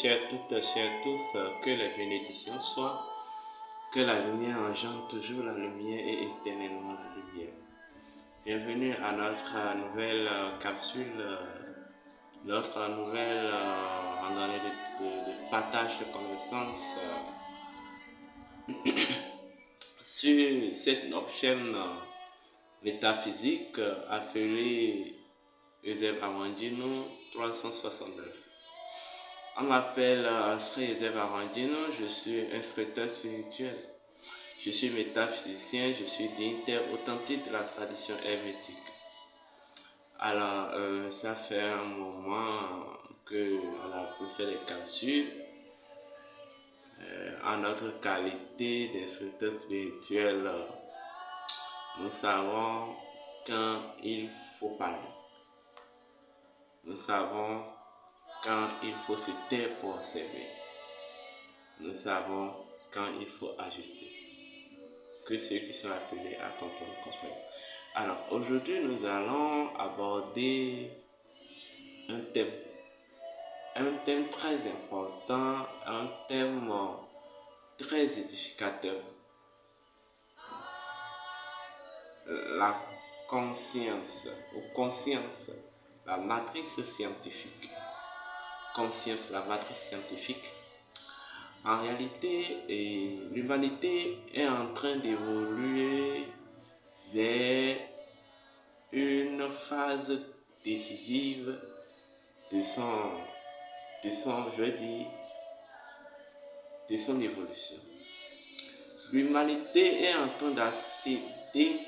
chers toutes, chers tous, que les bénédictions soient, que la lumière engendre toujours la lumière et éternellement la lumière. Bienvenue à notre nouvelle capsule, notre nouvelle randonnée de partage de connaissances sur cette chaîne métaphysique appelée Joseph Armandino 369. On m'appelle Sri Joseph Armandino, je suis instructeur spirituel, je suis métaphysicien, je suis dignitaire authentique de la tradition hermétique. Alors, ça fait un moment qu'on a pu faire des capsules en notre qualité d'instructeur spirituel. Nous savons quand il faut parler. Nous savons quand il faut se taire pour observer. Nous savons quand il faut ajuster. Que ceux qui sont appelés à comprendre comprennent. Alors, aujourd'hui, nous allons aborder un thème très important, un thème très édificateur. La conscience, ou conscience, la matrice scientifique. Conscience, la matrice scientifique. En réalité, l'humanité est en train d'évoluer vers une phase décisive de son évolution. L'humanité est en train d'accéder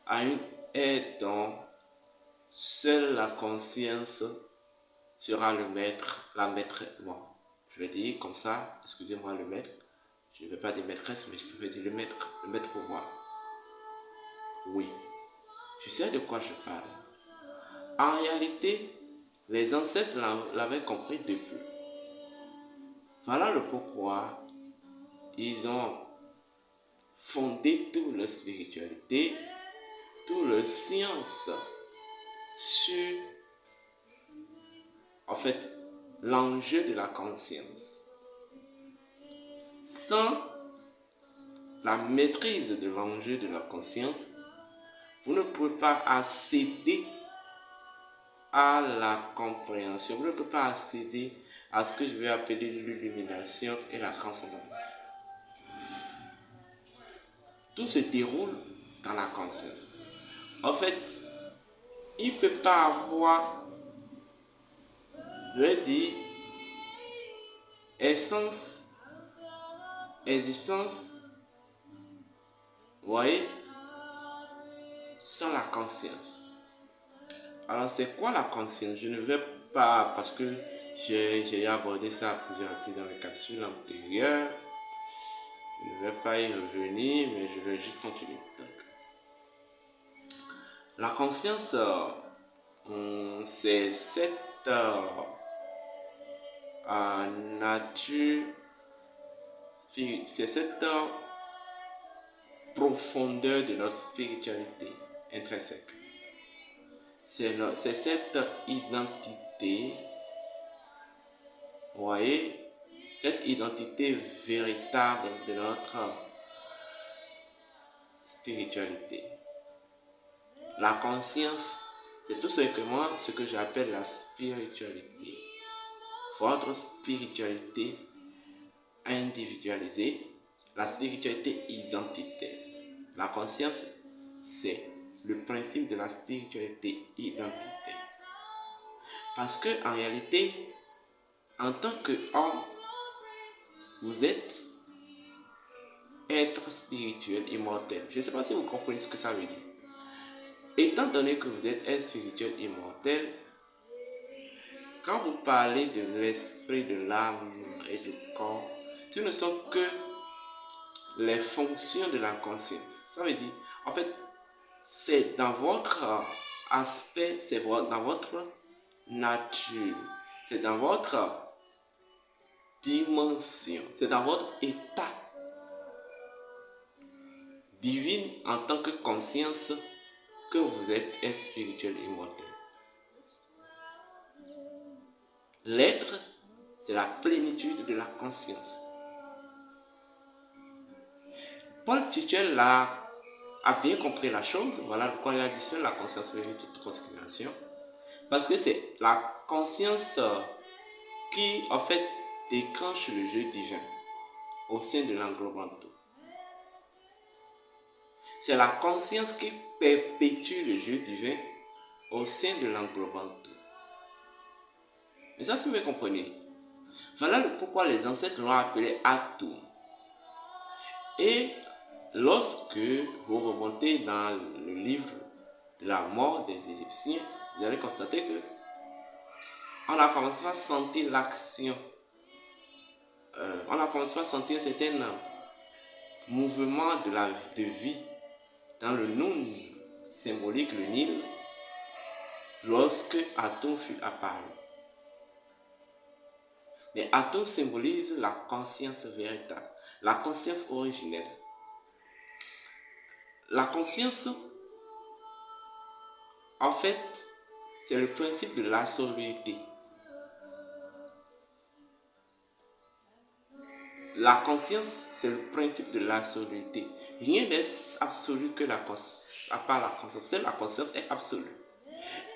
à une ère dont seule la conscience sera le maître, la maître. Bon, je vais dire comme ça, excusez-moi le maître. Je ne vais pas dire maîtresse, mais je peux dire le maître pour moi. Oui, je sais de quoi je parle. En réalité, les ancêtres l'avaient compris depuis. Voilà le pourquoi ils ont fondé toute leur spiritualité, toute leur science sur, en fait, l'enjeu de la conscience. Sans la maîtrise de l'enjeu de la conscience, vous ne pouvez pas accéder à la compréhension, vous ne pouvez pas accéder à ce que je vais appeler l'illumination et la transcendance. Tout se déroule dans la conscience. En fait, il ne peut pas avoir, je vais dire, essence, existence, vous voyez, sans la conscience. Alors, c'est quoi la conscience? Je ne vais pas, parce que j'ai abordé ça à plusieurs reprises dans les capsules antérieures. Je ne vais pas y revenir, mais je vais juste continuer. Donc, la conscience, c'est cette nature, c'est cette profondeur de notre spiritualité intrinsèque. C'est cette identité, vous voyez, cette identité véritable de notre spiritualité. La conscience, c'est tout simplement ce que j'appelle la spiritualité. Votre spiritualité individualisée, la spiritualité identitaire. La conscience, c'est le principe de la spiritualité identitaire. Parce que en réalité, en tant qu'homme, vous êtes être spirituel immortel. Je ne sais pas si vous comprenez ce que ça veut dire. Étant donné que vous êtes être spirituel immortel, quand vous parlez de l'esprit, de l'âme et du corps, ce ne sont que les fonctions de la conscience. Ça veut dire, en fait, c'est dans votre aspect, c'est dans votre nature, c'est dans votre dimension, c'est dans votre état divin en tant que conscience que vous êtes spirituel immortel. L'être C'est la plénitude de la conscience. Paul Tuchel a bien compris la chose. Voilà pourquoi il a dit seule la conscience vérifie toute considération. Parce que c'est la conscience qui, en fait, déclenche le jeu divin au sein de l'englobant tout. C'est la conscience qui perpétue le jeu divin au sein de l'englobant tout. Mais ça, si vous me comprenez, voilà pourquoi les ancêtres l'ont appelé Atum. Et lorsque vous remontez dans le livre de la mort des Égyptiens, vous allez constater que on a commencé à sentir l'action. On a commencé à sentir un certain mouvement de vie dans le Noun symbolique, le Nil, lorsque Atum fut apparu. Mais Atum symbolise la conscience véritable, la conscience originelle. La conscience, en fait, c'est le principe de l'absoluité. La conscience, c'est le principe de l'absoluité. Rien n'est absolu que la conscience, à part la conscience. Seule la conscience est absolue.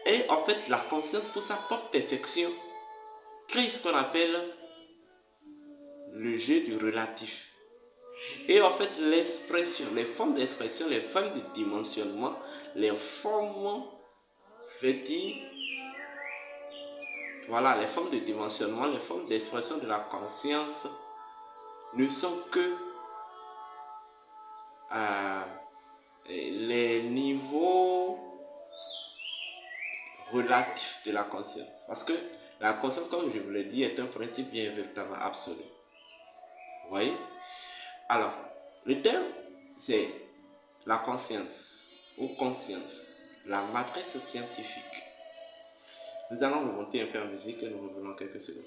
Et en fait, la conscience, pour sa propre perfection, crée ce qu'on appelle le jeu du relatif. Et en fait, l'expression, les formes d'expression, les formes de dimensionnement, les formes, je veux dire, voilà, les formes de dimensionnement, les formes d'expression de la conscience ne sont que les niveaux relatifs de la conscience. Parce que la conscience, comme je vous l'ai dit, est un principe bien véritablement absolu. Vous voyez? Alors, le terme, c'est la conscience ou conscience, la matrice scientifique. Nous allons remonter un peu en musique et nous revenons quelques secondes.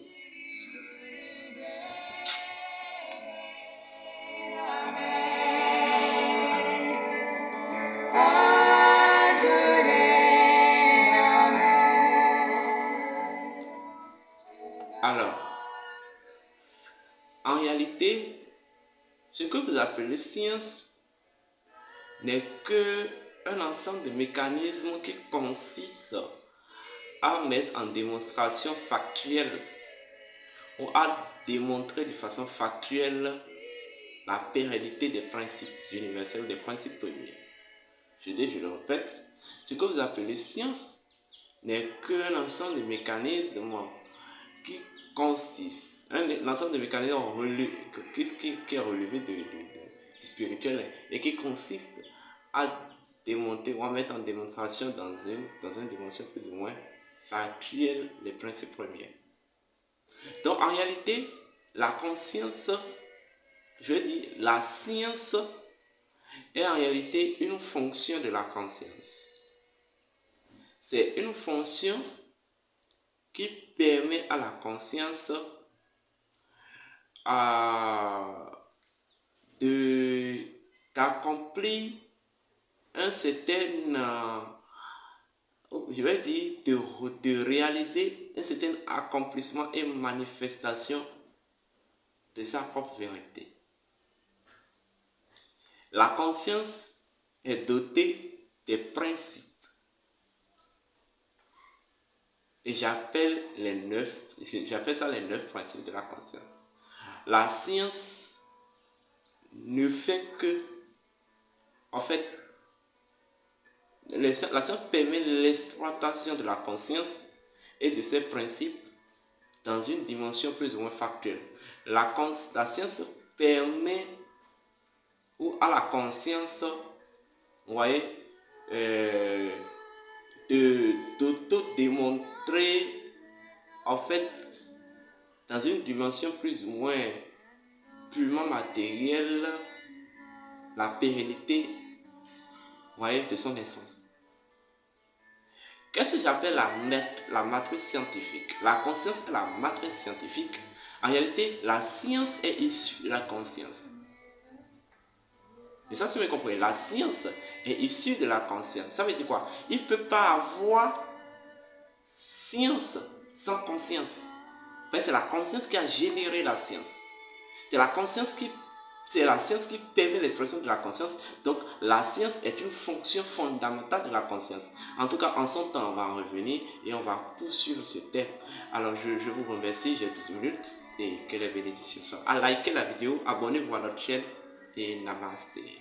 Alors, en réalité, ce que vous appelez science n'est qu'un ensemble de mécanismes qui consistent à mettre en démonstration factuelle ou à démontrer de façon factuelle la pérennité des principes universels, des principes premiers. Je le répète, ce que vous appelez science n'est qu'un ensemble de mécanismes qui consistent, un ensemble de mécanismes qui est relevé du spirituel et qui consiste à démontrer ou à mettre en démonstration dans une dimension plus ou moins factuelle les principes premiers. Donc en réalité, la conscience, je veux dire, la science est en réalité une fonction de la conscience. C'est une fonction qui permet à la conscience d'accomplir un certain, je vais dire, de réaliser un certain accomplissement et manifestation de sa propre vérité. La conscience est dotée des principes. Et j'appelle ça les 9 principes de la conscience. La science ne fait que, en fait, la science permet l'exploitation de la conscience et de ses principes dans une dimension plus ou moins factuelle. La science permet à la conscience, vous voyez, d'auto-démontrer, en fait, dans une dimension plus ou moins purement matérielle, la pérennité, vous voyez, de son essence. Qu'est-ce que j'appelle la matrice scientifique? La conscience est la matrice scientifique. En réalité, la science est issue de la conscience. Et ça, si vous comprenez, la science est issue de la conscience. Ça veut dire quoi? Il ne peut pas avoir science sans conscience. c'est la conscience qui a généré la science. C'est la science qui permet l'expression de la conscience. Donc, la science est une fonction fondamentale de la conscience. En tout cas, en son temps, on va en revenir et on va poursuivre ce thème. Alors, je vous remercie, j'ai 12 minutes et que les bénédictions soient. À liker la vidéo, abonnez-vous à notre chaîne et namasté.